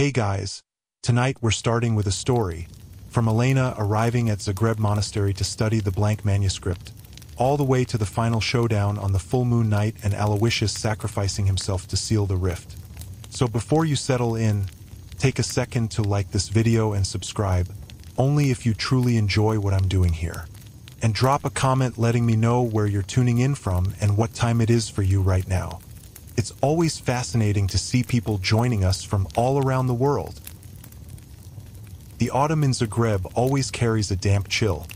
Hey guys, tonight we're starting with a story, from Elena arriving at Zagreb Monastery to study the blank manuscript, all the way to the final showdown on the full moon night and Aloysius sacrificing himself to seal the rift. So before you settle in, take a second to like this video and subscribe, only if you truly enjoy what I'm doing here. And drop a comment letting me know where you're tuning in from and what time it is for you right now. It's always fascinating to see people joining us from all around the world. The autumn in Zagreb always carries a damp chill,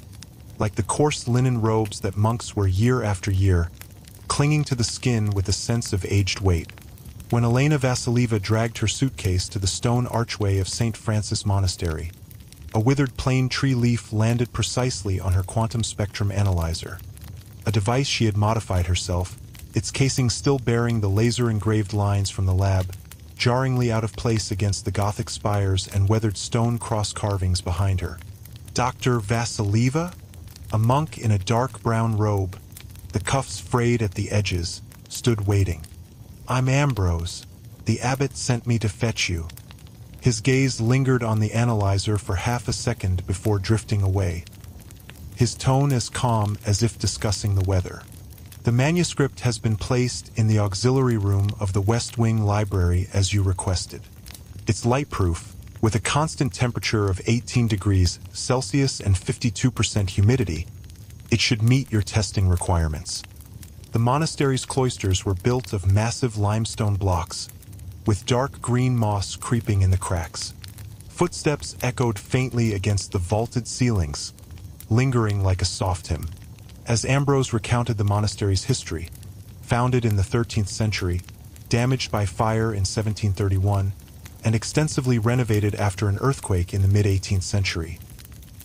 like the coarse linen robes that monks wear year after year, clinging to the skin with a sense of aged weight. When Elena Vasilieva dragged her suitcase to the stone archway of St. Francis Monastery, a withered plane tree leaf landed precisely on her quantum spectrum analyzer, a device she had modified herself, its casing still bearing the laser-engraved lines from the lab, jarringly out of place against the Gothic spires and weathered stone cross carvings behind her. Dr. Vasilieva? A monk in a dark brown robe, the cuffs frayed at the edges, stood waiting. "I'm Ambrose. The abbot sent me to fetch you." His gaze lingered on the analyzer for half a second before drifting away, his tone as calm as if discussing the weather. "The manuscript has been placed in the auxiliary room of the West Wing Library as you requested. It's lightproof, with a constant temperature of 18 degrees Celsius and 52% humidity. It should meet your testing requirements." The monastery's cloisters were built of massive limestone blocks, with dark green moss creeping in the cracks. Footsteps echoed faintly against the vaulted ceilings, lingering like a soft hymn. As Ambrose recounted the monastery's history, founded in the 13th century, damaged by fire in 1731, and extensively renovated after an earthquake in the mid-18th century,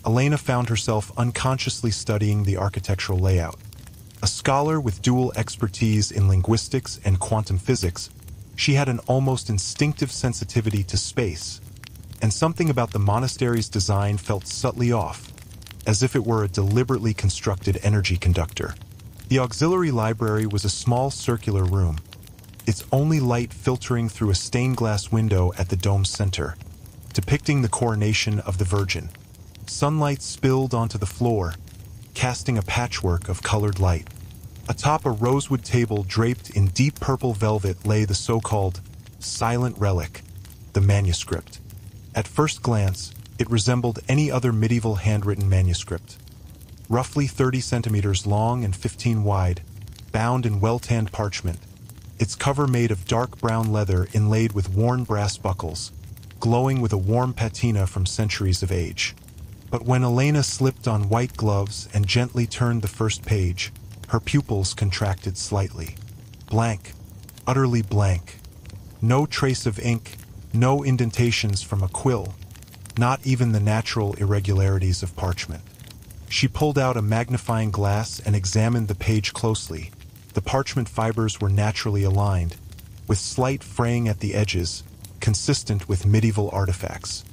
Elena found herself unconsciously studying the architectural layout. A scholar with dual expertise in linguistics and quantum physics, she had an almost instinctive sensitivity to space, and something about the monastery's design felt subtly off, as if it were a deliberately constructed energy conductor. The auxiliary library was a small circular room, its only light filtering through a stained glass window at the dome's center, depicting the coronation of the Virgin. Sunlight spilled onto the floor, casting a patchwork of colored light. Atop a rosewood table draped in deep purple velvet lay the so-called silent relic, the manuscript. At first glance, it resembled any other medieval handwritten manuscript. Roughly 30 centimeters long and 15 wide, bound in well-tanned parchment, its cover made of dark brown leather inlaid with worn brass buckles, glowing with a warm patina from centuries of age. But when Elena slipped on white gloves and gently turned the first page, her pupils contracted slightly. Blank, utterly blank. No trace of ink, no indentations from a quill, not even the natural irregularities of parchment. She pulled out a magnifying glass and examined the page closely. The parchment fibers were naturally aligned, with slight fraying at the edges, consistent with medieval artifacts.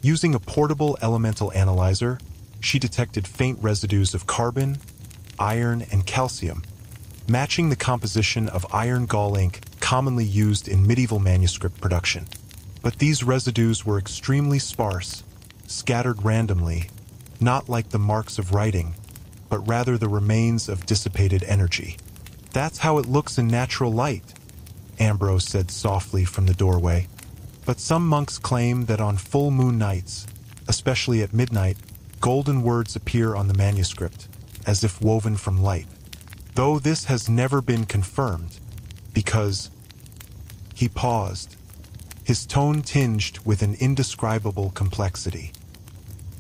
Using a portable elemental analyzer, she detected faint residues of carbon, iron, and calcium, matching the composition of iron gall ink commonly used in medieval manuscript production. But these residues were extremely sparse, scattered randomly, not like the marks of writing, but rather the remains of dissipated energy. "That's how it looks in natural light," Ambrose said softly from the doorway. "But some monks claim that on full moon nights, especially at midnight, golden words appear on the manuscript, as if woven from light. Though this has never been confirmed, because..." He paused, his tone tinged with an indescribable complexity.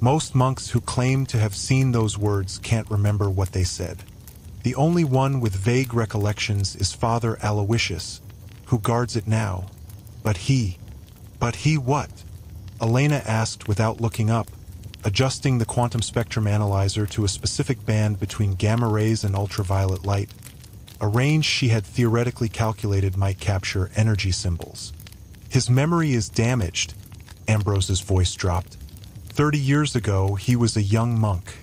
"Most monks who claim to have seen those words can't remember what they said. The only one with vague recollections is Father Aloysius, who guards it now. But he what?" Elena asked without looking up, adjusting the quantum spectrum analyzer to a specific band between gamma rays and ultraviolet light, a range she had theoretically calculated might capture energy symbols. "His memory is damaged," Ambrose's voice dropped. 30 years ago, he was a young monk.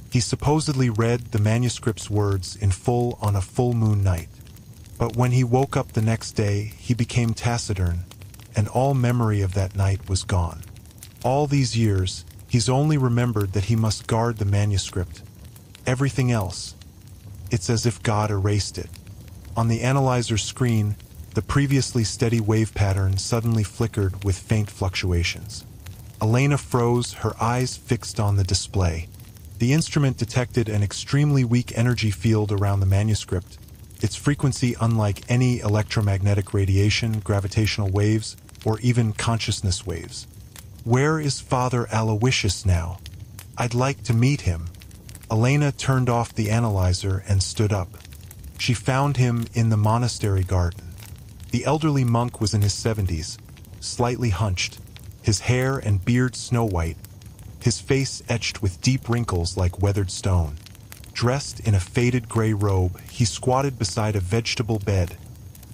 He supposedly read the manuscript's words in full on a full moon night. But when he woke up the next day, he became taciturn, and all memory of that night was gone. All these years, he's only remembered that he must guard the manuscript. Everything else, it's as if God erased it. On the analyzer's screen, the previously steady wave pattern suddenly flickered with faint fluctuations. Elena froze, her eyes fixed on the display. The instrument detected an extremely weak energy field around the manuscript, its frequency unlike any electromagnetic radiation, gravitational waves, or even consciousness waves. Where is Father Aloysius now? I'd like to meet him. Elena turned off the analyzer and stood up. She found him in the monastery garden. The elderly monk was in his 70s, slightly hunched, his hair and beard snow-white, his face etched with deep wrinkles like weathered stone. Dressed in a faded gray robe, he squatted beside a vegetable bed,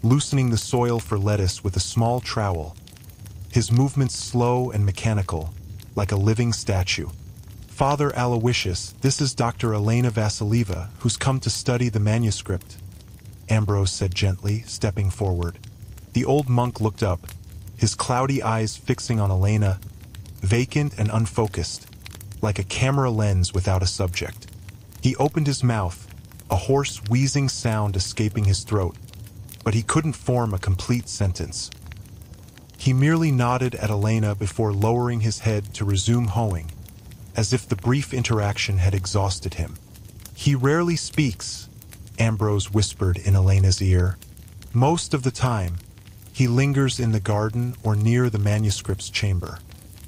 loosening the soil for lettuce with a small trowel. His movements slow and mechanical, like a living statue. Father Aloysius, this is Dr. Elena Vasilieva, who's come to study the manuscript, Ambrose said gently, stepping forward. The old monk looked up, his cloudy eyes fixing on Elena, vacant and unfocused, like a camera lens without a subject. He opened his mouth, a hoarse, wheezing sound escaping his throat, but he couldn't form a complete sentence. He merely nodded at Elena before lowering his head to resume hoeing, as if the brief interaction had exhausted him. He rarely speaks, Ambrose whispered in Elena's ear. Most of the time, he lingers in the garden or near the manuscript's chamber.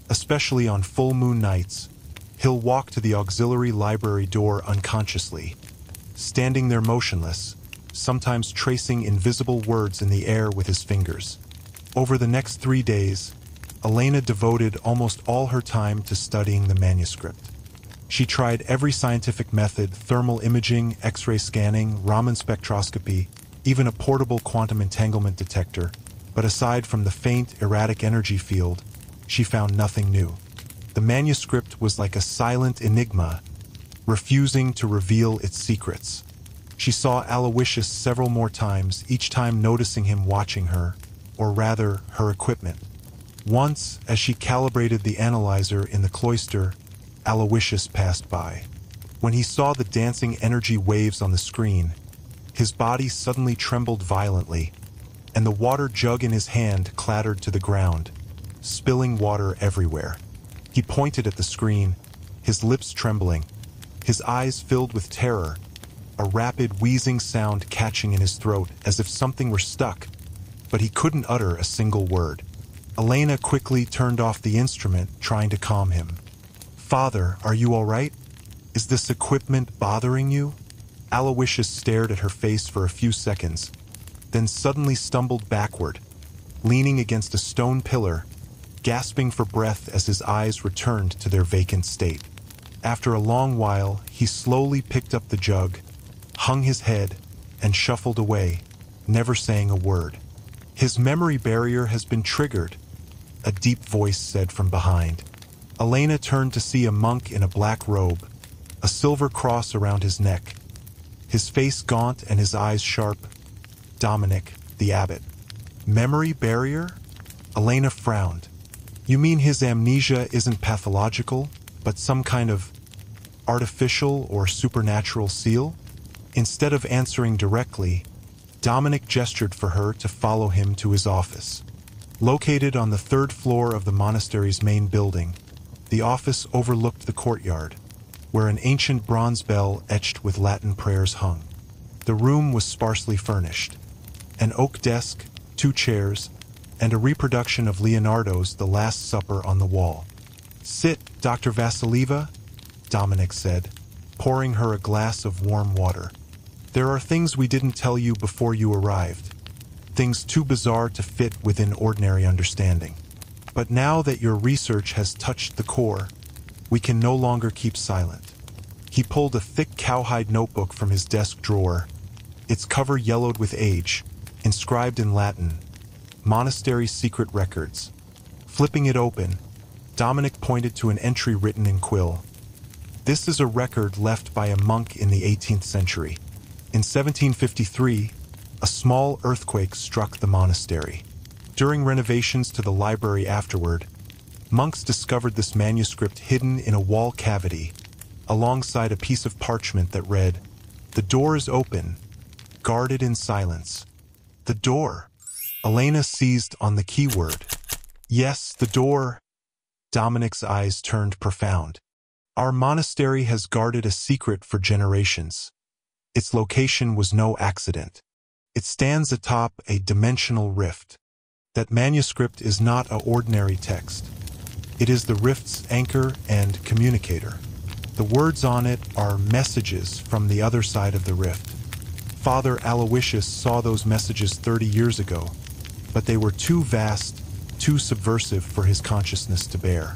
Especially on full moon nights, he'll walk to the auxiliary library door unconsciously, standing there motionless, sometimes tracing invisible words in the air with his fingers. Over the next 3 days, Elena devoted almost all her time to studying the manuscript. She tried every scientific method: thermal imaging, X-ray scanning, Raman spectroscopy, even a portable quantum entanglement detector, but aside from the faint, erratic energy field, she found nothing new. The manuscript was like a silent enigma, refusing to reveal its secrets. She saw Aloysius several more times, each time noticing him watching her, or rather, her equipment. Once, as she calibrated the analyzer in the cloister, Aloysius passed by. When he saw the dancing energy waves on the screen, his body suddenly trembled violently, and the water jug in his hand clattered to the ground, spilling water everywhere. He pointed at the screen, his lips trembling, his eyes filled with terror, a rapid wheezing sound catching in his throat as if something were stuck, but he couldn't utter a single word. Elena quickly turned off the instrument, trying to calm him. "Father, are you all right? Is this equipment bothering you?" Aloysius stared at her face for a few seconds, then suddenly stumbled backward, leaning against a stone pillar, gasping for breath as his eyes returned to their vacant state. After a long while, he slowly picked up the jug, hung his head, and shuffled away, never saying a word. "His memory barrier has been triggered," a deep voice said from behind. Elena turned to see a monk in a black robe, a silver cross around his neck, his face gaunt and his eyes sharp. Dominic, the abbot. "Memory barrier?" Elena frowned. "You mean his amnesia isn't pathological, but some kind of artificial or supernatural seal?" Instead of answering directly, Dominic gestured for her to follow him to his office. Located on the 3rd floor of the monastery's main building, the office overlooked the courtyard, where an ancient bronze bell etched with Latin prayers hung. The room was sparsely furnished. An oak desk, 2 chairs, and a reproduction of Leonardo's The Last Supper on the wall. "Sit, Dr. Vasilieva," Dominic said, pouring her a glass of warm water. "There are things we didn't tell you before you arrived, things too bizarre to fit within ordinary understanding. But now that your research has touched the core, we can no longer keep silent." He pulled a thick cowhide notebook from his desk drawer, its cover yellowed with age, inscribed in Latin, "Monastery Secret Records." Flipping it open, Dominic pointed to an entry written in quill. "This is a record left by a monk in the 18th century. In 1753, a small earthquake struck the monastery. During renovations to the library afterward, monks discovered this manuscript hidden in a wall cavity, alongside a piece of parchment that read, "The door is open, guarded in silence." The door. Elena seized on the keyword. Yes, the door. Dominic's eyes turned profound. Our monastery has guarded a secret for generations. Its location was no accident. It stands atop a dimensional rift. That manuscript is not an ordinary text. It is the rift's anchor and communicator. The words on it are messages from the other side of the rift. Father Aloysius saw those messages 30 years ago, but they were too vast, too subversive for his consciousness to bear.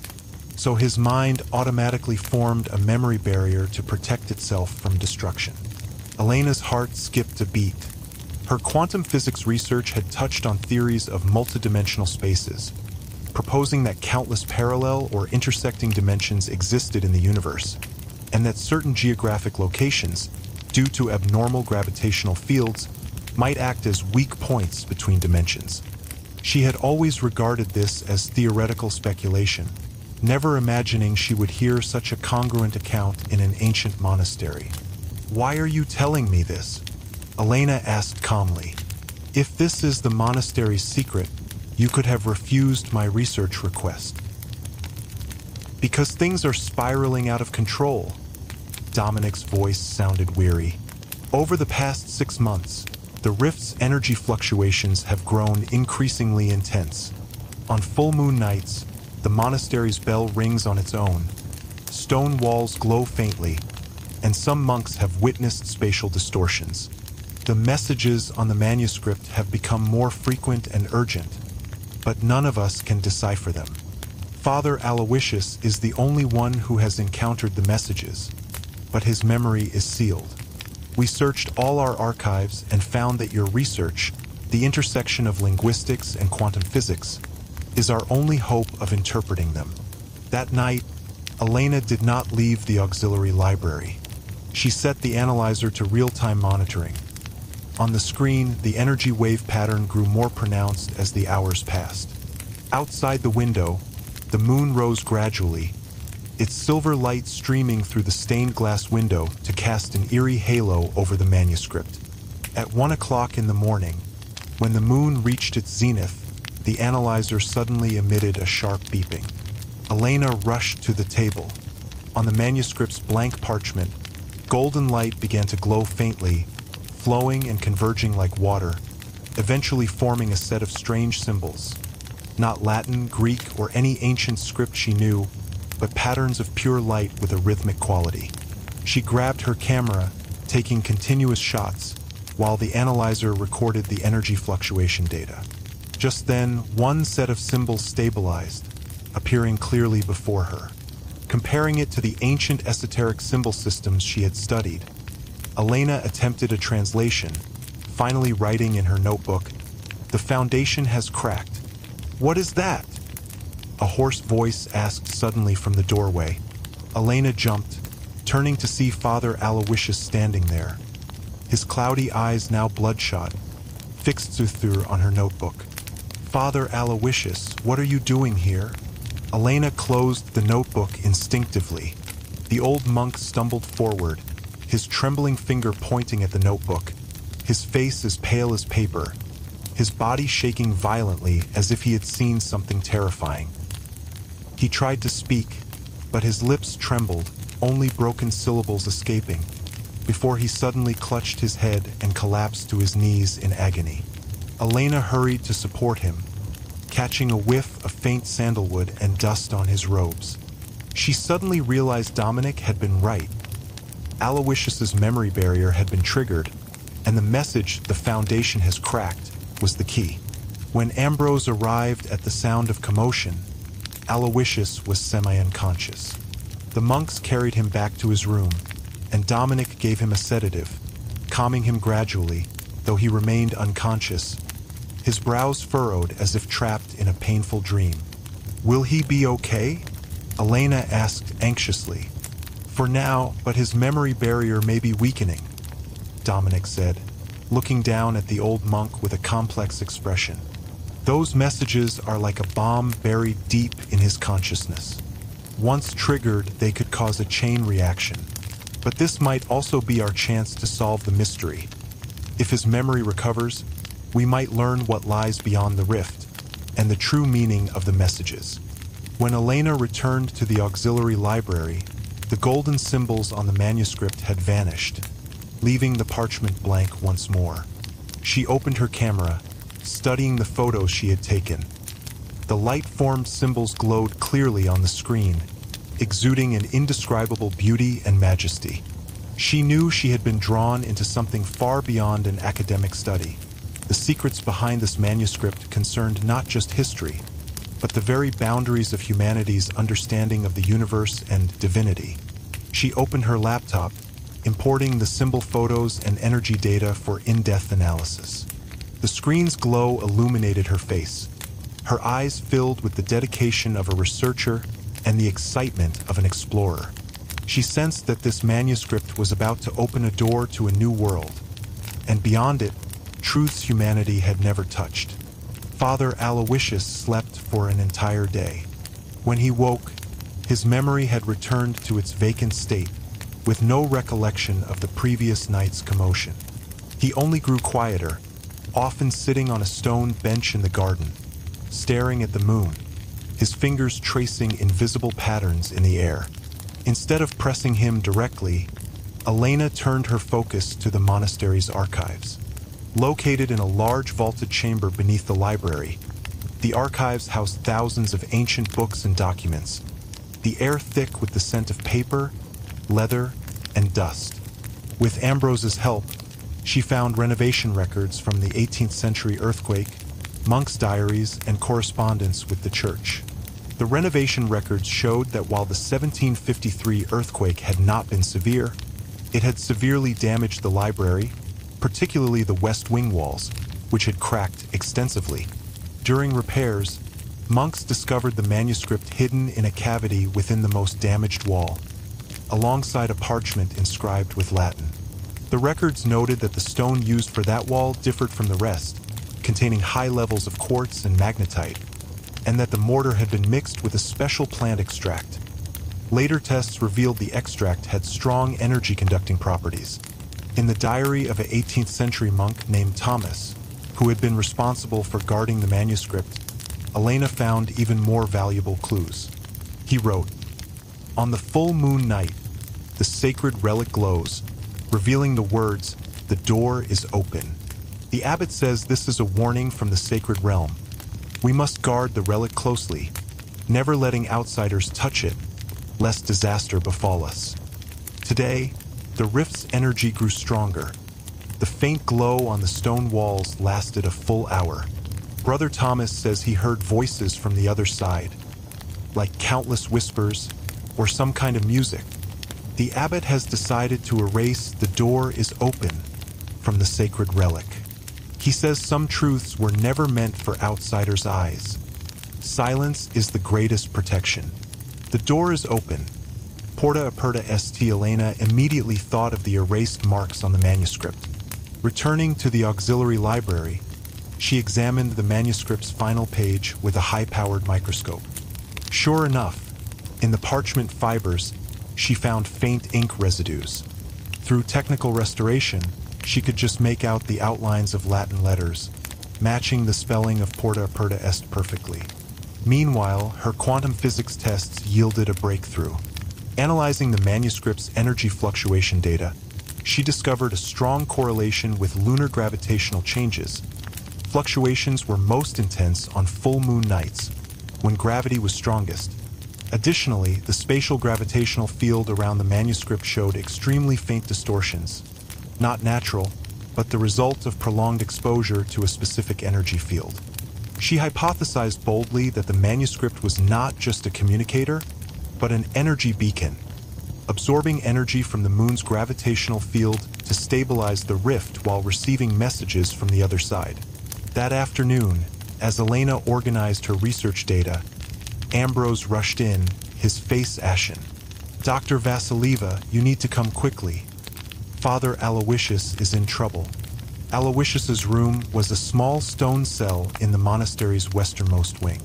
So his mind automatically formed a memory barrier to protect itself from destruction. Elena's heart skipped a beat. Her quantum physics research had touched on theories of multidimensional spaces, proposing that countless parallel or intersecting dimensions existed in the universe, and that certain geographic locations, due to abnormal gravitational fields, might act as weak points between dimensions. She had always regarded this as theoretical speculation, never imagining she would hear such a congruent account in an ancient monastery. "Why are you telling me this?" Elena asked calmly. "If this is the monastery's secret, you could have refused my research request." "Because things are spiraling out of control." Dominic's voice sounded weary. "Over the past 6 months, the rift's energy fluctuations have grown increasingly intense. On full moon nights, the monastery's bell rings on its own. Stone walls glow faintly, and some monks have witnessed spatial distortions. The messages on the manuscript have become more frequent and urgent, but none of us can decipher them. Father Aloysius is the only one who has encountered the messages, but his memory is sealed. We searched all our archives and found that your research, the intersection of linguistics and quantum physics, is our only hope of interpreting them." That night, Elena did not leave the auxiliary library. She set the analyzer to real-time monitoring. On the screen, the energy wave pattern grew more pronounced as the hours passed. Outside the window, the moon rose gradually, its silver light streaming through the stained glass window to cast an eerie halo over the manuscript. At 1 o'clock in the morning, when the moon reached its zenith, the analyzer suddenly emitted a sharp beeping. Elena rushed to the table. On the manuscript's blank parchment, golden light began to glow faintly, flowing and converging like water, eventually forming a set of strange symbols. Not Latin, Greek, or any ancient script she knew, but patterns of pure light with a rhythmic quality. She grabbed her camera, taking continuous shots, while the analyzer recorded the energy fluctuation data. Just then, one set of symbols stabilized, appearing clearly before her. Comparing it to the ancient esoteric symbol systems she had studied, Elena attempted a translation, finally writing in her notebook, "The foundation has cracked." "What is that?" a hoarse voice asked suddenly from the doorway. Elena jumped, turning to see Father Aloysius standing there, his cloudy eyes now bloodshot, fixed on her notebook. "Father Aloysius, what are you doing here?" Elena closed the notebook instinctively. The old monk stumbled forward, his trembling finger pointing at the notebook, his face as pale as paper, his body shaking violently as if he had seen something terrifying. He tried to speak, but his lips trembled, only broken syllables escaping, before he suddenly clutched his head and collapsed to his knees in agony. Elena hurried to support him, catching a whiff of faint sandalwood and dust on his robes. She suddenly realized Dominic had been right. Aloysius's memory barrier had been triggered, and the message, "The foundation has cracked," was the key. When Ambrose arrived at the sound of commotion, Aloysius was semi-unconscious. The monks carried him back to his room, and Dominic gave him a sedative, calming him gradually, though he remained unconscious, his brows furrowed as if trapped in a painful dream. "Will he be okay?" Elena asked anxiously. "For now, but his memory barrier may be weakening," Dominic said, looking down at the old monk with a complex expression. Those messages are like a bomb buried deep in his consciousness. Once triggered, they could cause a chain reaction. But this might also be our chance to solve the mystery. If his memory recovers, we might learn what lies beyond the rift and the true meaning of the messages. When Elena returned to the auxiliary library, the golden symbols on the manuscript had vanished, leaving the parchment blank once more. She opened her camera, studying the photos she had taken. The light-formed symbols glowed clearly on the screen, exuding an indescribable beauty and majesty. She knew she had been drawn into something far beyond an academic study. The secrets behind this manuscript concerned not just history, but the very boundaries of humanity's understanding of the universe and divinity. She opened her laptop, importing the symbol photos and energy data for in-depth analysis. The screen's glow illuminated her face, her eyes filled with the dedication of a researcher and the excitement of an explorer. She sensed that this manuscript was about to open a door to a new world, and beyond it, truths humanity had never touched. Father Aloysius slept for an entire day. When he woke, his memory had returned to its vacant state, with no recollection of the previous night's commotion. He only grew quieter, often sitting on a stone bench in the garden, staring at the moon, his fingers tracing invisible patterns in the air. Instead of pressing him directly, Elena turned her focus to the monastery's archives. Located in a large vaulted chamber beneath the library, the archives housed thousands of ancient books and documents, the air thick with the scent of paper, leather, and dust. With Ambrose's help, she found renovation records from the 18th century earthquake, monks' diaries, and correspondence with the church. The renovation records showed that while the 1753 earthquake had not been severe, it had severely damaged the library, particularly the west wing walls, which had cracked extensively. During repairs, monks discovered the manuscript hidden in a cavity within the most damaged wall, alongside a parchment inscribed with Latin. The records noted that the stone used for that wall differed from the rest, containing high levels of quartz and magnetite, and that the mortar had been mixed with a special plant extract. Later tests revealed the extract had strong energy-conducting properties. In the diary of an 18th century monk named Thomas, who had been responsible for guarding the manuscript, Elena found even more valuable clues. He wrote, "On the full moon night, the sacred relic glows, revealing the words, 'The door is open.' The abbot says this is a warning from the sacred realm. We must guard the relic closely, never letting outsiders touch it, lest disaster befall us." Today, the rift's energy grew stronger. The faint glow on the stone walls lasted a full hour. Brother Thomas says he heard voices from the other side, like countless whispers or some kind of music. The abbot has decided to erase "The door is open" from the sacred relic. He says some truths were never meant for outsiders' eyes. Silence is the greatest protection. The door is open. Porta aperta est. Elena immediately thought of the erased marks on the manuscript. Returning to the auxiliary library, she examined the manuscript's final page with a high-powered microscope. Sure enough, in the parchment fibers, she found faint ink residues. Through technical restoration, she could just make out the outlines of Latin letters, matching the spelling of Porta aperta est perfectly. Meanwhile, her quantum physics tests yielded a breakthrough. Analyzing the manuscript's energy fluctuation data, she discovered a strong correlation with lunar gravitational changes. Fluctuations were most intense on full moon nights, when gravity was strongest. Additionally, the spatial gravitational field around the manuscript showed extremely faint distortions, not natural, but the result of prolonged exposure to a specific energy field. She hypothesized boldly that the manuscript was not just a communicator, but an energy beacon, absorbing energy from the moon's gravitational field to stabilize the rift while receiving messages from the other side. That afternoon, as Elena organized her research data, Ambrose rushed in, his face ashen. "Dr. Vasilieva, you need to come quickly. Father Aloysius is in trouble." Aloysius's room was a small stone cell in the monastery's westernmost wing.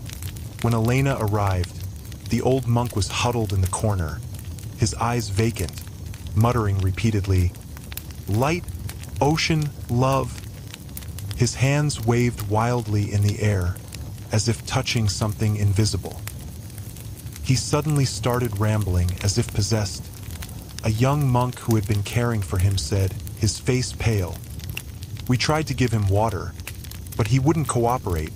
When Elena arrived, the old monk was huddled in the corner, his eyes vacant, muttering repeatedly, "Light, ocean, love." His hands waved wildly in the air, as if touching something invisible. He suddenly started rambling as if possessed. A young monk who had been caring for him said, his face pale. We tried to give him water, but he wouldn't cooperate,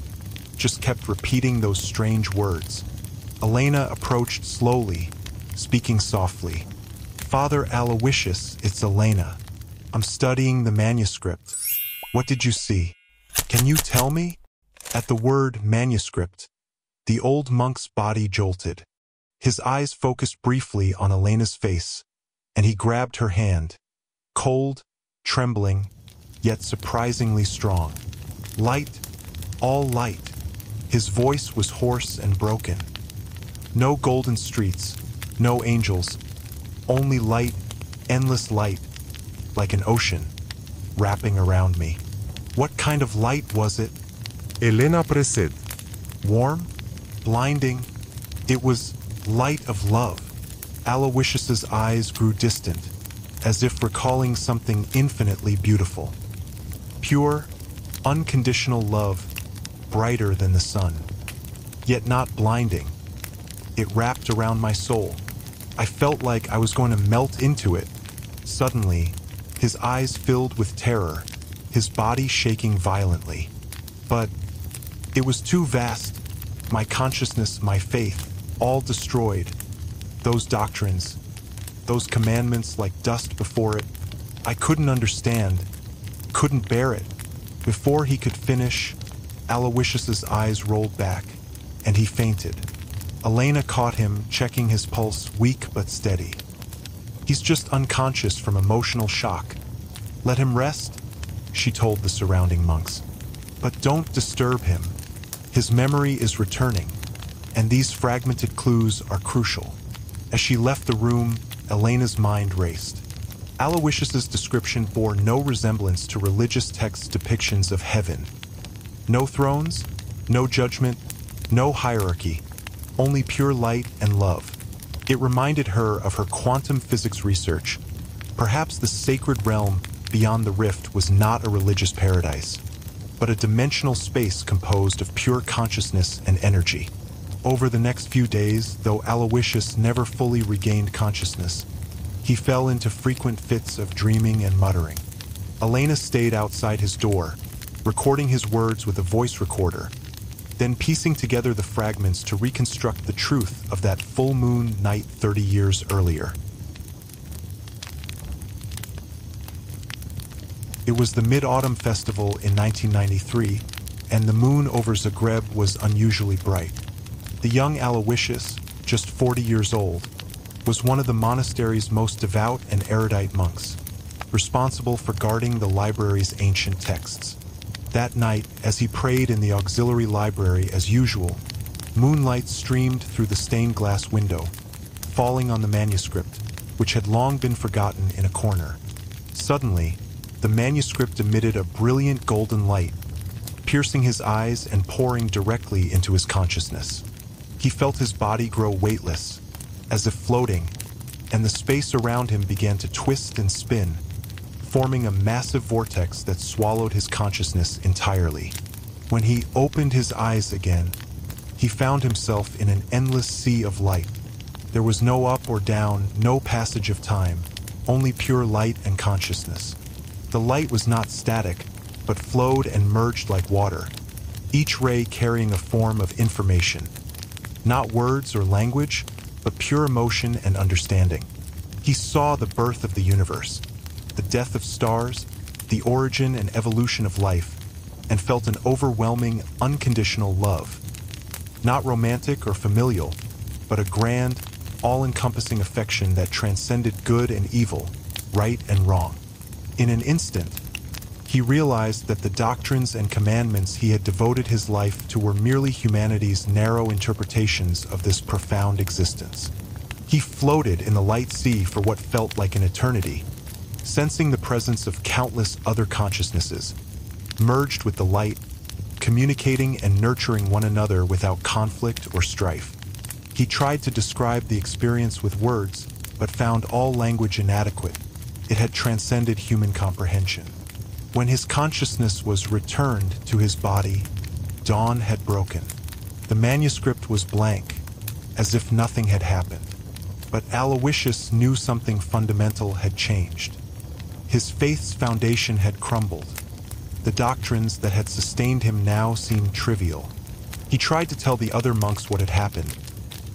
just kept repeating those strange words. Elena approached slowly, speaking softly. "Father Aloysius, it's Elena. I'm studying the manuscript. What did you see? Can you tell me?" At the word manuscript, the old monk's body jolted. His eyes focused briefly on Elena's face, and he grabbed her hand, cold, trembling, yet surprisingly strong. "Light, all light." His voice was hoarse and broken. "No golden streets, no angels, only light, endless light, like an ocean, wrapping around me." "What kind of light was it?" Elena proceed. "Warm? Blinding? It was light of love." Aloysius's eyes grew distant, as if recalling something infinitely beautiful. Pure, unconditional love, brighter than the sun, yet not blinding. It wrapped around my soul. I felt like I was going to melt into it. Suddenly, his eyes filled with terror, his body shaking violently. But it was too vast. My consciousness, my faith, all destroyed. Those doctrines, those commandments like dust before it. I couldn't understand, couldn't bear it. Before he could finish, Aloysius's eyes rolled back, and he fainted. Elena caught him, checking his pulse, weak but steady. "He's just unconscious from emotional shock. Let him rest," she told the surrounding monks. "But don't disturb him. His memory is returning, and these fragmented clues are crucial." As she left the room, Elena's mind raced. Aloysius's description bore no resemblance to religious text depictions of heaven. No thrones, no judgment, no hierarchy, only pure light and love. It reminded her of her quantum physics research. Perhaps the sacred realm beyond the rift was not a religious paradise, but a dimensional space composed of pure consciousness and energy. Over the next few days, though Aloysius never fully regained consciousness, he fell into frequent fits of dreaming and muttering. Elena stayed outside his door, recording his words with a voice recorder, then piecing together the fragments to reconstruct the truth of that full moon night 30 years earlier. It was the Mid-Autumn Festival in 1993, and the moon over Zagreb was unusually bright. The young Aloysius, just 40 years old, was one of the monastery's most devout and erudite monks, responsible for guarding the library's ancient texts. That night, as he prayed in the auxiliary library as usual, moonlight streamed through the stained glass window, falling on the manuscript, which had long been forgotten in a corner. Suddenly, the manuscript emitted a brilliant golden light, piercing his eyes and pouring directly into his consciousness. He felt his body grow weightless, as if floating, and the space around him began to twist and spin, forming a massive vortex that swallowed his consciousness entirely. When he opened his eyes again, he found himself in an endless sea of light. There was no up or down, no passage of time, only pure light and consciousness. The light was not static, but flowed and merged like water, each ray carrying a form of information. Not words or language, but pure emotion and understanding. He saw the birth of the universe, the death of stars, the origin and evolution of life, and felt an overwhelming, unconditional love. Not romantic or familial, but a grand, all-encompassing affection that transcended good and evil, right and wrong. In an instant, he realized that the doctrines and commandments he had devoted his life to were merely humanity's narrow interpretations of this profound existence. He floated in the light sea for what felt like an eternity, sensing the presence of countless other consciousnesses, merged with the light, communicating and nurturing one another without conflict or strife. He tried to describe the experience with words, but found all language inadequate. It had transcended human comprehension. When his consciousness was returned to his body, dawn had broken. The manuscript was blank, as if nothing had happened. But Aloysius knew something fundamental had changed. His faith's foundation had crumbled. The doctrines that had sustained him now seemed trivial. He tried to tell the other monks what had happened,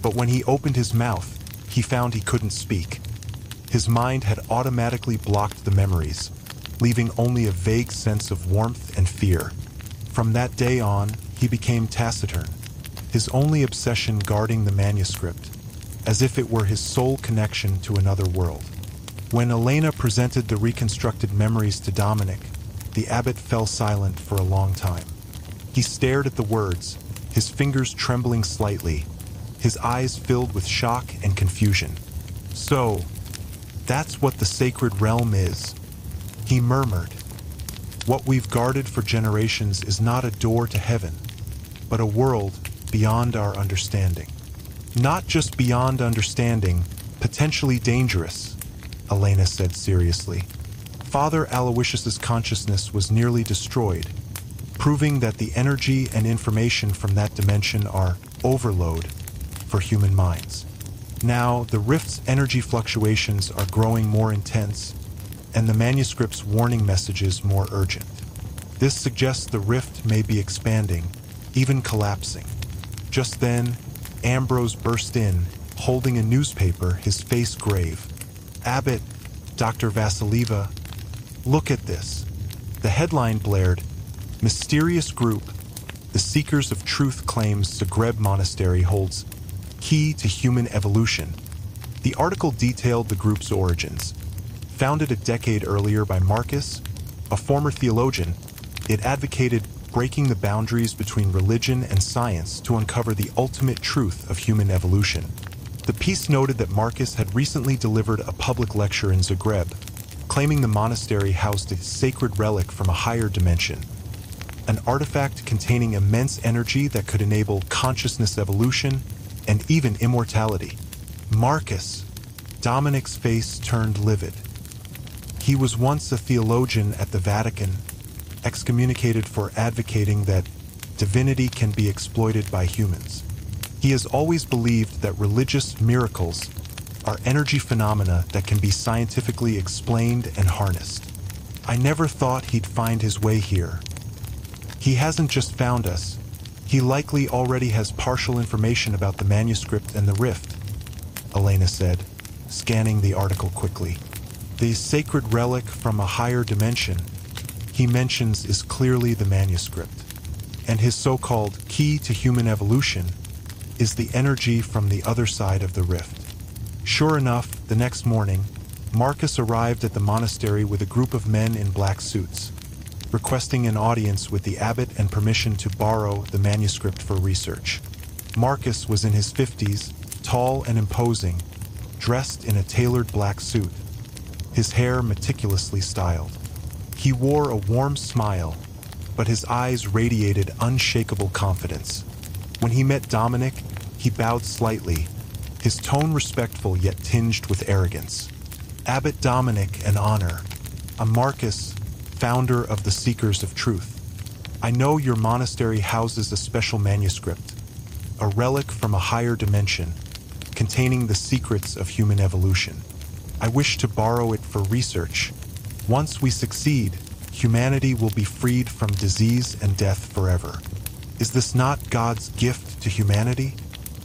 but when he opened his mouth, he found he couldn't speak. His mind had automatically blocked the memories, leaving only a vague sense of warmth and fear. From that day on, he became taciturn, his only obsession guarding the manuscript, as if it were his sole connection to another world. When Elena presented the reconstructed memories to Dominic, the abbot fell silent for a long time. He stared at the words, his fingers trembling slightly, his eyes filled with shock and confusion. "So, that's what the sacred realm is," he murmured. "What we've guarded for generations is not a door to heaven, but a world beyond our understanding. Not just beyond understanding, potentially dangerous," Elena said seriously. Father Aloysius's consciousness was nearly destroyed, proving that the energy and information from that dimension are overload for human minds. Now, the rift's energy fluctuations are growing more intense, and the manuscript's warning messages more urgent. This suggests the rift may be expanding, even collapsing. Just then, Ambrose burst in, holding a newspaper, his face grave. "Abbot, Dr. Vasilieva, look at this." The headline blared, "Mysterious Group, the Seekers of Truth claims Zagreb Monastery holds key to human evolution." The article detailed the group's origins. Founded a decade earlier by Marcus, a former theologian, it advocated breaking the boundaries between religion and science to uncover the ultimate truth of human evolution. The piece noted that Marcus had recently delivered a public lecture in Zagreb, claiming the monastery housed a sacred relic from a higher dimension, an artifact containing immense energy that could enable consciousness evolution and even immortality. Marcus, Dominic's face turned livid. He was once a theologian at the Vatican, excommunicated for advocating that divinity can be exploited by humans. He has always believed that religious miracles are energy phenomena that can be scientifically explained and harnessed. I never thought he'd find his way here. He hasn't just found us. He likely already has partial information about the manuscript and the rift, Elena said, scanning the article quickly. The sacred relic from a higher dimension he mentions is clearly the manuscript, and his so-called key to human evolution is the energy from the other side of the rift. Sure enough, the next morning, Marcus arrived at the monastery with a group of men in black suits, requesting an audience with the abbot and permission to borrow the manuscript for research. Marcus was in his 50s, tall and imposing, dressed in a tailored black suit, his hair meticulously styled. He wore a warm smile, but his eyes radiated unshakable confidence. When he met Dominic, he bowed slightly, his tone respectful yet tinged with arrogance. "Abbot Dominic, an honor. I'm Marcus, founder of the Seekers of Truth. I know your monastery houses a special manuscript, a relic from a higher dimension, containing the secrets of human evolution. I wish to borrow it for research. Once we succeed, humanity will be freed from disease and death forever. Is this not God's gift to humanity?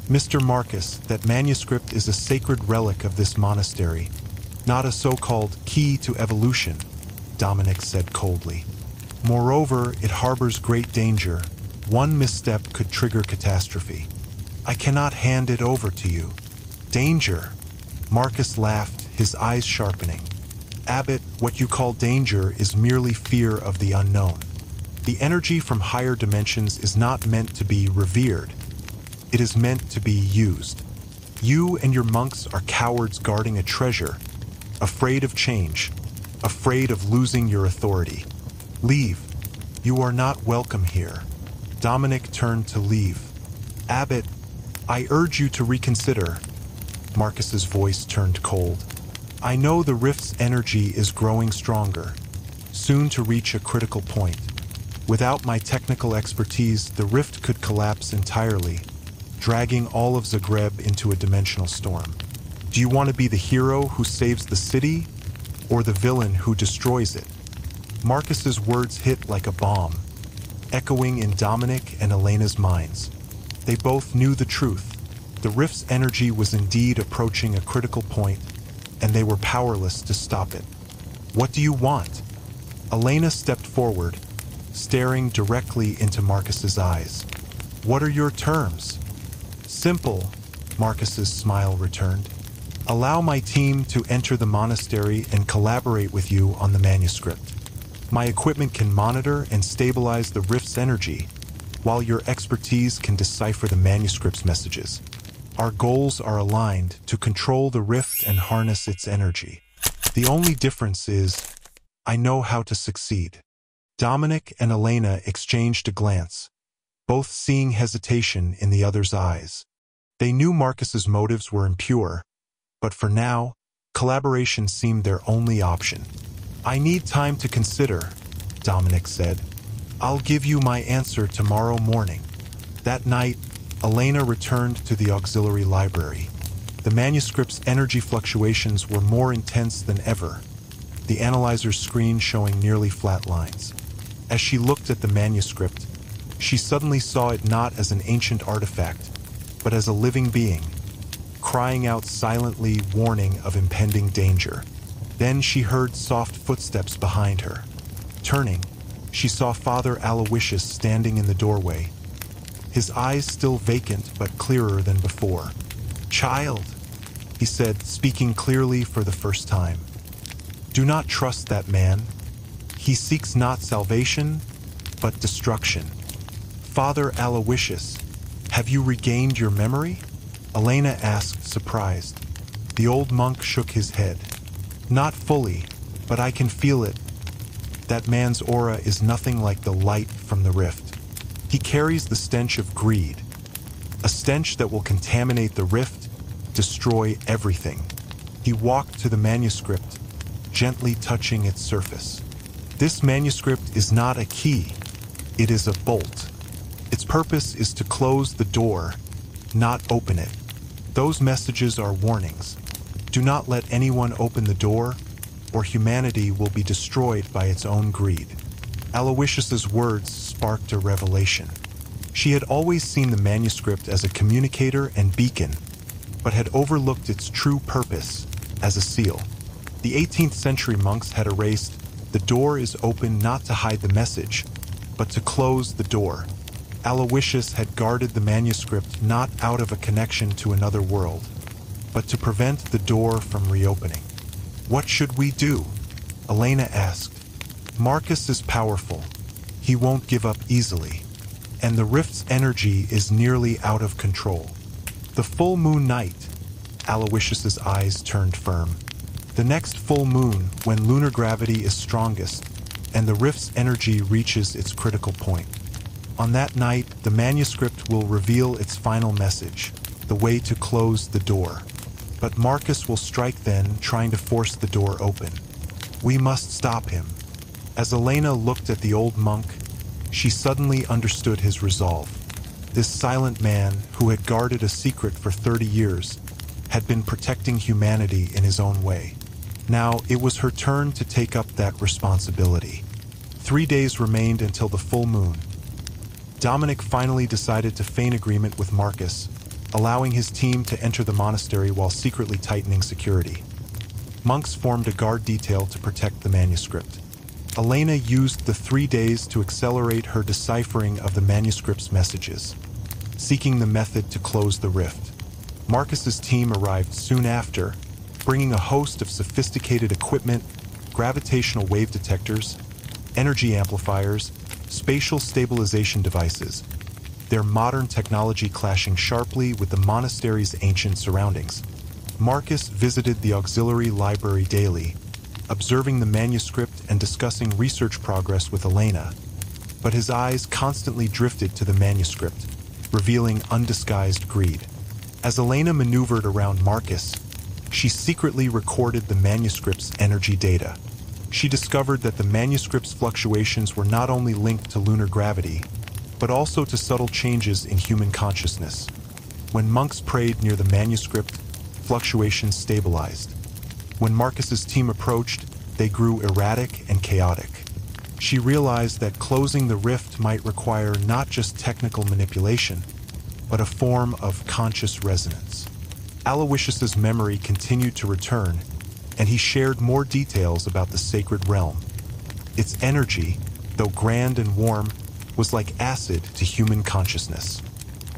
Mr. Marcus, that manuscript is a sacred relic of this monastery, not a so-called key to evolution," Dominic said coldly. "Moreover, it harbors great danger. One misstep could trigger catastrophe. I cannot hand it over to you." "Danger?" Marcus laughed, his eyes sharpening. "Abbot, what you call danger is merely fear of the unknown. The energy from higher dimensions is not meant to be revered. It is meant to be used. You and your monks are cowards guarding a treasure, afraid of change. afraid of losing your authority. Leave. You are not welcome here. Dominic turned to leave. Abbot, I urge you to reconsider. Marcus's voice turned cold. I know the rift's energy is growing stronger, soon to reach a critical point. Without my technical expertise, the rift could collapse entirely, dragging all of Zagreb into a dimensional storm. Do you want to be the hero who saves the city, or the villain who destroys it? Marcus's words hit like a bomb, echoing in Dominic and Elena's minds. They both knew the truth. The rift's energy was indeed approaching a critical point, and they were powerless to stop it. What do you want? Elena stepped forward, staring directly into Marcus's eyes. What are your terms? Simple, Marcus's smile returned. Allow my team to enter the monastery and collaborate with you on the manuscript. My equipment can monitor and stabilize the rift's energy, while your expertise can decipher the manuscript's messages. Our goals are aligned to control the rift and harness its energy. The only difference is, I know how to succeed. Dominic and Elena exchanged a glance, both seeing hesitation in the other's eyes. They knew Marcus's motives were impure, but for now, collaboration seemed their only option. I need time to consider, Dominic said. I'll give you my answer tomorrow morning. That night, Elena returned to the auxiliary library. The manuscript's energy fluctuations were more intense than ever, the analyzer's screen showing nearly flat lines. As she looked at the manuscript, she suddenly saw it not as an ancient artifact, but as a living being, crying out silently, warning of impending danger. Then she heard soft footsteps behind her. Turning, she saw Father Aloysius standing in the doorway, his eyes still vacant but clearer than before. Child, he said, speaking clearly for the first time. Do not trust that man. He seeks not salvation, but destruction. Father Aloysius, have you regained your memory? Elena asked, surprised. The old monk shook his head. Not fully, but I can feel it. That man's aura is nothing like the light from the rift. He carries the stench of greed, a stench that will contaminate the rift, destroy everything. He walked to the manuscript, gently touching its surface. This manuscript is not a key, it is a bolt. Its purpose is to close the door, not open it. Those messages are warnings. Do not let anyone open the door, or humanity will be destroyed by its own greed. Aloysius's words sparked a revelation. She had always seen the manuscript as a communicator and beacon, but had overlooked its true purpose as a seal. The 18th century monks had erased, "The door is open not to hide the message, but to close the door." Aloysius had guarded the manuscript not out of a connection to another world, but to prevent the door from reopening. What should we do? Elena asked. Marcus is powerful. He won't give up easily. And the rift's energy is nearly out of control. The full moon night, Aloysius's eyes turned firm. The next full moon, when lunar gravity is strongest, and the rift's energy reaches its critical point. On that night, the manuscript will reveal its final message, the way to close the door. But Marcus will strike then, trying to force the door open. We must stop him. As Elena looked at the old monk, she suddenly understood his resolve. This silent man, who had guarded a secret for 30 years, had been protecting humanity in his own way. Now it was her turn to take up that responsibility. 3 days remained until the full moon. Dominic finally decided to feign agreement with Marcus, allowing his team to enter the monastery while secretly tightening security. Monks formed a guard detail to protect the manuscript. Elena used the 3 days to accelerate her deciphering of the manuscript's messages, seeking the method to close the rift. Marcus's team arrived soon after, bringing a host of sophisticated equipment, gravitational wave detectors, energy amplifiers, spatial stabilization devices, their modern technology clashing sharply with the monastery's ancient surroundings. Marcus visited the auxiliary library daily, observing the manuscript and discussing research progress with Elena, but his eyes constantly drifted to the manuscript, revealing undisguised greed. As Elena maneuvered around Marcus, she secretly recorded the manuscript's energy data. She discovered that the manuscript's fluctuations were not only linked to lunar gravity, but also to subtle changes in human consciousness. When monks prayed near the manuscript, fluctuations stabilized. When Marcus's team approached, they grew erratic and chaotic. She realized that closing the rift might require not just technical manipulation, but a form of conscious resonance. Aloysius's memory continued to return, and he shared more details about the sacred realm. Its energy, though grand and warm, was like acid to human consciousness.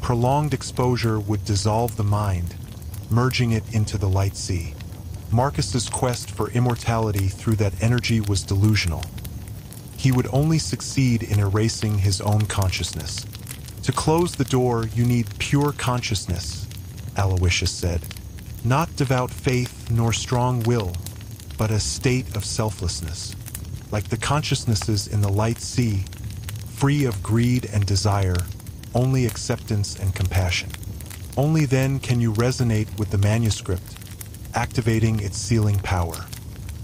Prolonged exposure would dissolve the mind, merging it into the light sea. Marcus's quest for immortality through that energy was delusional. He would only succeed in erasing his own consciousness. To close the door, you need pure consciousness, Aloysius said. Not devout faith nor strong will, but a state of selflessness. Like the consciousnesses in the light sea, free of greed and desire, only acceptance and compassion. Only then can you resonate with the manuscript, activating its sealing power.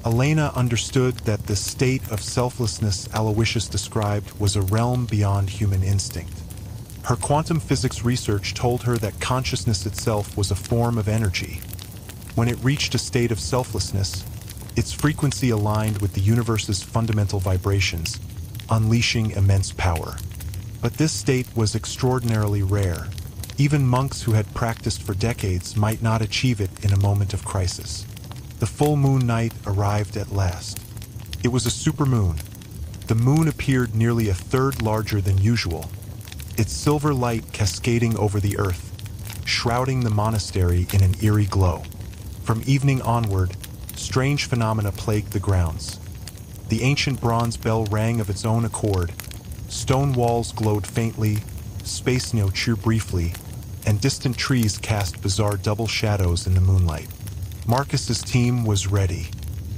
Elena understood that the state of selflessness Aloysius described was a realm beyond human instinct. Her quantum physics research told her that consciousness itself was a form of energy. When it reached a state of selflessness, its frequency aligned with the universe's fundamental vibrations, unleashing immense power. But this state was extraordinarily rare. Even monks who had practiced for decades might not achieve it in a moment of crisis. The full moon night arrived at last. It was a supermoon. The moon appeared nearly a third larger than usual, its silver light cascading over the earth, shrouding the monastery in an eerie glow. From evening onward, strange phenomena plagued the grounds. The ancient bronze bell rang of its own accord, stone walls glowed faintly, space cheered briefly, and distant trees cast bizarre double shadows in the moonlight. Marcus's team was ready.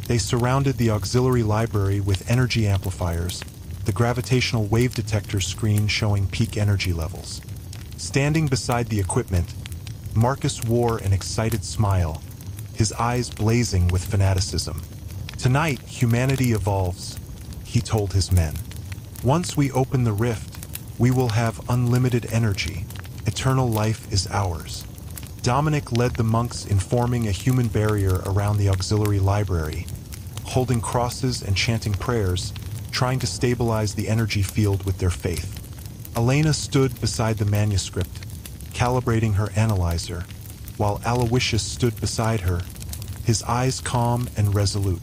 They surrounded the auxiliary library with energy amplifiers, the gravitational wave detector screen showing peak energy levels. Standing beside the equipment, Marcus wore an excited smile, his eyes blazing with fanaticism. Tonight, humanity evolves, he told his men. Once we open the rift, we will have unlimited energy. Eternal life is ours. Dominic led the monks in forming a human barrier around the auxiliary library, holding crosses and chanting prayers, trying to stabilize the energy field with their faith. Elena stood beside the manuscript, calibrating her analyzer, while Aloysius stood beside her, his eyes calm and resolute.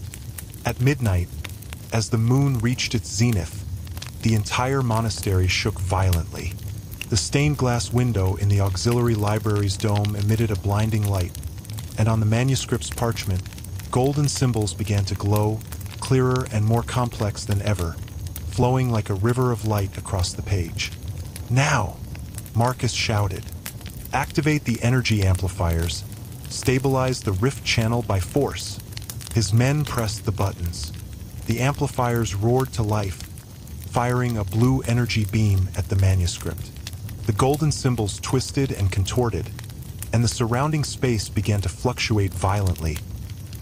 At midnight, as the moon reached its zenith, the entire monastery shook violently. The stained glass window in the auxiliary library's dome emitted a blinding light, and on the manuscript's parchment, golden symbols began to glow, clearer and more complex than ever, flowing like a river of light across the page. Now, Marcus shouted. Activate the energy amplifiers. Stabilize the rift channel by force. His men pressed the buttons. The amplifiers roared to life, firing a blue energy beam at the manuscript. The golden symbols twisted and contorted, and the surrounding space began to fluctuate violently,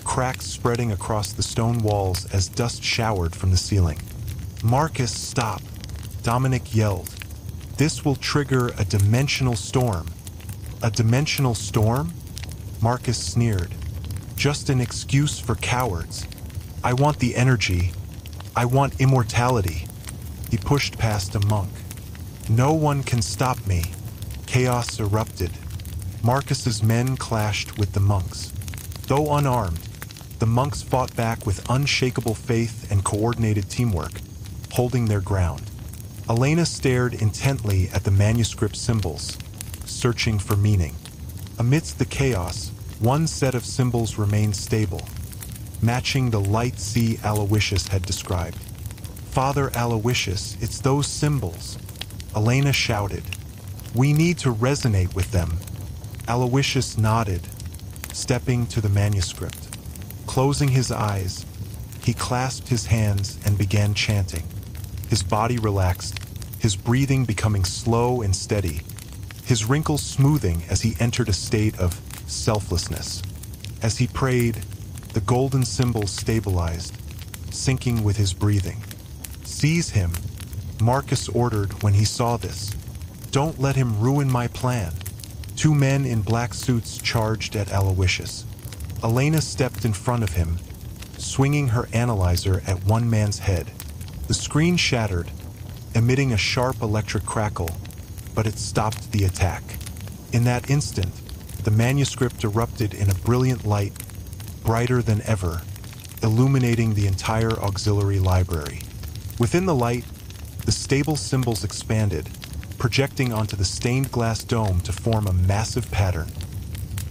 cracks spreading across the stone walls as dust showered from the ceiling. Marcus, stop, Dominic yelled. This will trigger a dimensional storm. A dimensional storm? Marcus sneered. Just an excuse for cowards. I want the energy. I want immortality. He pushed past a monk. No one can stop me. Chaos erupted. Marcus's men clashed with the monks. Though unarmed, the monks fought back with unshakable faith and coordinated teamwork, holding their ground. Elena stared intently at the manuscript symbols, searching for meaning. Amidst the chaos, one set of symbols remained stable, matching the light sea Aloysius had described. Father Aloysius, it's those symbols. Elena shouted. We need to resonate with them. Aloysius nodded, stepping to the manuscript. Closing his eyes, He clasped his hands and began chanting. His body relaxed, his breathing becoming slow and steady, his wrinkles smoothing as he entered a state of selflessness. As he prayed, the golden symbols stabilized, syncing with his breathing. "Seize him," Marcus ordered when he saw this. "Don't let him ruin my plan." Two men in black suits charged at Aloysius. Elena stepped in front of him, swinging her analyzer at one man's head. The screen shattered, emitting a sharp electric crackle, but it stopped the attack. In that instant, the manuscript erupted in a brilliant light, brighter than ever, illuminating the entire auxiliary library. Within the light, the stable symbols expanded, projecting onto the stained glass dome to form a massive pattern.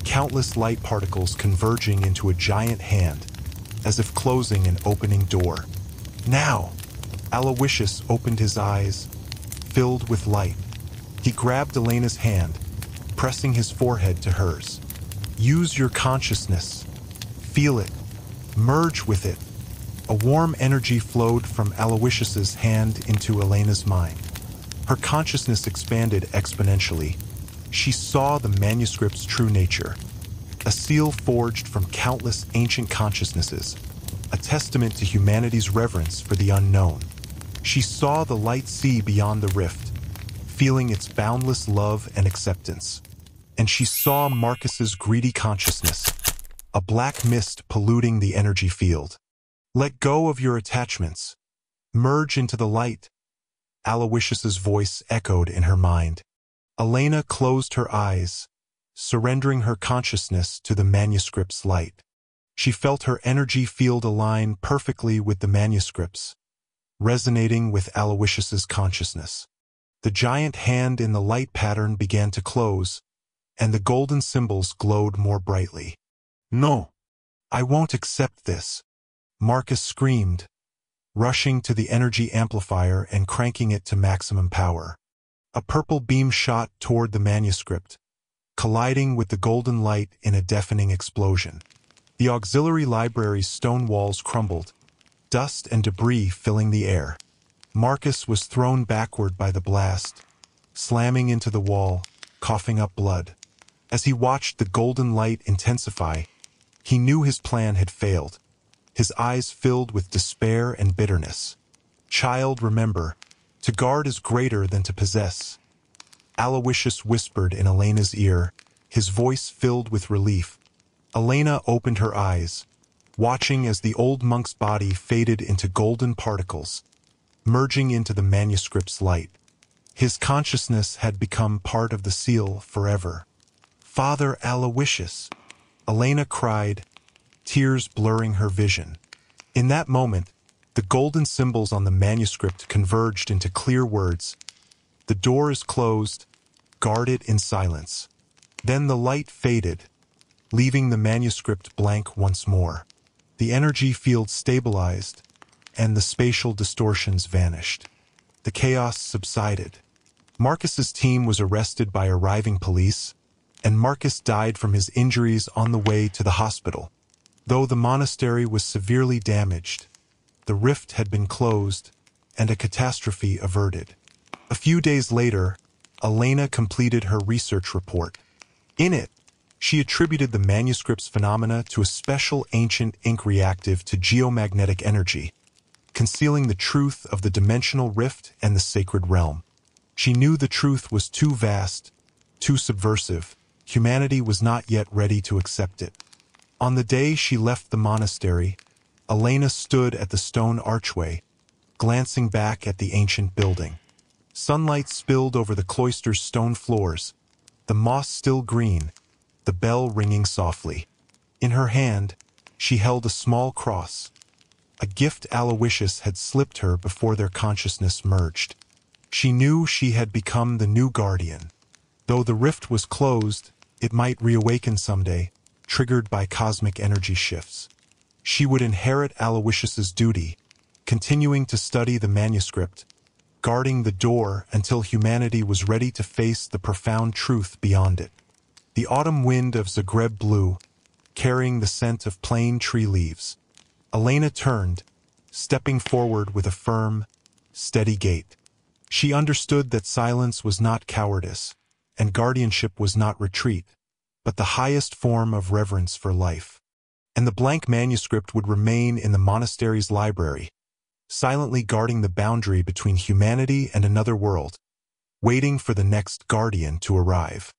Countless light particles converging into a giant hand, as if closing an opening door. Now, Aloysius opened his eyes, filled with light. He grabbed Elena's hand, pressing his forehead to hers. "Use your consciousness. Feel it. Merge with it." A warm energy flowed from Aloysius's hand into Elena's mind. Her consciousness expanded exponentially. She saw the manuscript's true nature, a seal forged from countless ancient consciousnesses, a testament to humanity's reverence for the unknown. She saw the light sea beyond the rift, feeling its boundless love and acceptance. And she saw Marcus's greedy consciousness, a black mist polluting the energy field. "Let go of your attachments. Merge into the light," Aloysius's voice echoed in her mind. Elena closed her eyes, surrendering her consciousness to the manuscript's light. She felt her energy field align perfectly with the manuscript's, resonating with Aloysius's consciousness. The giant hand in the light pattern began to close, and the golden symbols glowed more brightly. "No, I won't accept this," Marcus screamed, rushing to the energy amplifier and cranking it to maximum power. A purple beam shot toward the manuscript, colliding with the golden light in a deafening explosion. The auxiliary library's stone walls crumbled, dust and debris filling the air. Marcus was thrown backward by the blast, slamming into the wall, coughing up blood. As he watched the golden light intensify, he knew his plan had failed. His eyes filled with despair and bitterness. "Child, remember, to guard is greater than to possess," Aloysius whispered in Elena's ear, his voice filled with relief. Elena opened her eyes, watching as the old monk's body faded into golden particles, merging into the manuscript's light. His consciousness had become part of the seal forever. "Father Aloysius," Elena cried, tears blurring her vision. In that moment, the golden symbols on the manuscript converged into clear words. "The door is closed. Guard it in silence." Then the light faded, leaving the manuscript blank once more. The energy field stabilized, and the spatial distortions vanished. The chaos subsided. Marcus's team was arrested by arriving police, and Marcus died from his injuries on the way to the hospital. Though the monastery was severely damaged, the rift had been closed, and a catastrophe averted. A few days later, Elena completed her research report. In it, she attributed the manuscript's phenomena to a special ancient ink reactive to geomagnetic energy, concealing the truth of the dimensional rift and the sacred realm. She knew the truth was too vast, too subversive. Humanity was not yet ready to accept it. On the day she left the monastery, Elena stood at the stone archway, glancing back at the ancient building. Sunlight spilled over the cloister's stone floors, the moss still green, the bell ringing softly. In her hand, she held a small cross, a gift Aloysius had slipped her before their consciousness merged. She knew she had become the new guardian. Though the rift was closed, it might reawaken someday, triggered by cosmic energy shifts. She would inherit Aloysius's duty, continuing to study the manuscript, guarding the door until humanity was ready to face the profound truth beyond it. The autumn wind of Zagreb blew, carrying the scent of plain tree leaves. Elena turned, stepping forward with a firm, steady gait. She understood that silence was not cowardice, and guardianship was not retreat, but the highest form of reverence for life. And the blank manuscript would remain in the monastery's library, silently guarding the boundary between humanity and another world, waiting for the next guardian to arrive.